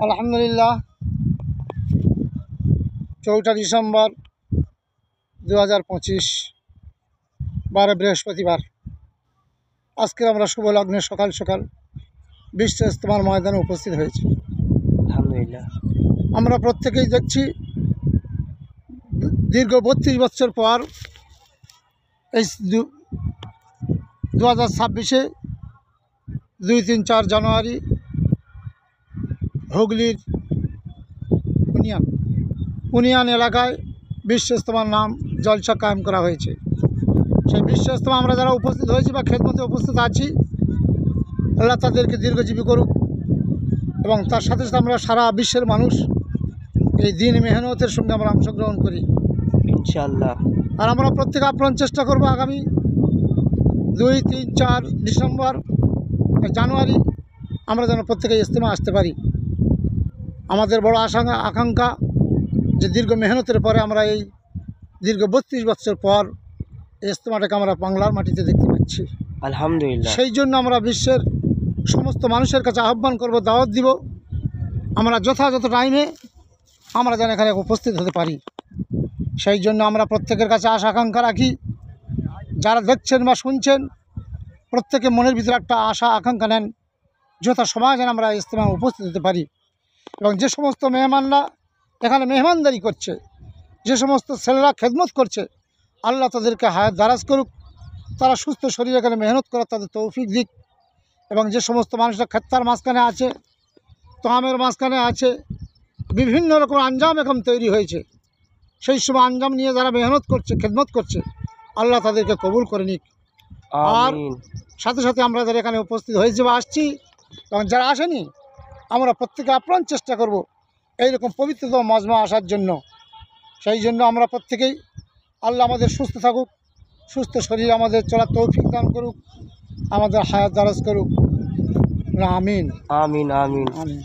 আলহামদুলিল্লাহ 4টা ডিসেম্বর 2025 বারে বৃহস্পতিবার। আজকে আমরা শুভ লগ্নে সকাল সকাল বিশ্ব ইজতেমার ময়দানে উপস্থিত হয়েছি। আলহামদুলিল্লাহ আমরা প্রত্যেকেই দেখছি দীর্ঘ 32 বছর পর এই 2026-এ 2-3-4 জানুয়ারি হুগলির উনিয়ান এলাকায় বিশ্ব ইজতেমার নাম জলসা কায়েম করা হয়েছে। সেই বিশ্ব ইজতেমা আমরা যারা উপস্থিত হয়েছি বা খেদমতে উপস্থিত আছি, আল্লাহ তাদেরকে দীর্ঘজীবী করুক এবং তার সাথে সাথে আমরা সারা বিশ্বের মানুষ এই দিন মেহনতের সঙ্গে আমরা অংশগ্রহণ করি ইনশাআল্লাহ। আর আমরা প্রত্যেকে আপ্রাণ চেষ্টা করব আগামী 2-3-4 ডিসেম্বর জানুয়ারি আমরা যেন প্রত্যেকে ইজতেমা আসতে পারি। আমাদের বড় আকাঙ্ক্ষা যে দীর্ঘ মেহনতের পরে আমরা এই দীর্ঘ 32 বছর পর ইজতেমাটাকে আমরা বাংলার মাটিতে দেখতে পাচ্ছি। আলহামদুলিল্লাহ। সেই জন্য আমরা বিশ্বের সমস্ত মানুষের কাছে আহ্বান করব, দাওয়াত দিব, আমরা যথাযথ টাইমে আমরা যেন এখানে উপস্থিত হতে পারি। সেই জন্য আমরা প্রত্যেকের কাছে আশা আকাঙ্ক্ষা রাখি, যারা দেখছেন বা শুনছেন প্রত্যেকে মনের ভিতরে একটা আশা আকাঙ্ক্ষা নেন যথা সময় যেন আমরা ইজতেমায় উপস্থিত হতে পারি। এবং যে সমস্ত মেহমানরা এখানে মেহমানদারি করছে, যে সমস্ত ছেলেরা খেদমত করছে, আল্লাহ তাদেরকে হায়াত দারাজ করুক, তারা সুস্থ শরীরে এখানে মেহনত করার তাদের তৌফিক দিক। এবং যে সমস্ত মানুষরা খেত্তার মাঝখানে আছে, তোয়ামের মাঝখানে আছে, বিভিন্ন রকম আঞ্জাম এখন তৈরি হয়েছে, সেই সময় আঞ্জাম নিয়ে যারা মেহনত করছে, খেদমত করছে, আল্লাহ তাদেরকে কবুল করে নিক। আর সাথে সাথে আমরা যারা এখানে উপস্থিত হয়েছি বা আসছি এবং যারা আসেনি, আমরা প্রত্যেকে আপ্রাণ চেষ্টা করব এইরকম পবিত্রতম মজমা আসার জন্য। সেই জন্য আমরা প্রত্যেকেই আল্লাহ আমাদের সুস্থ থাকুক, সুস্থ শরীর আমাদের চলার তৌফিক দান করুক, আমাদের হায়াত দারাজ করুক। আমিন আমিন আমিন। আমিন।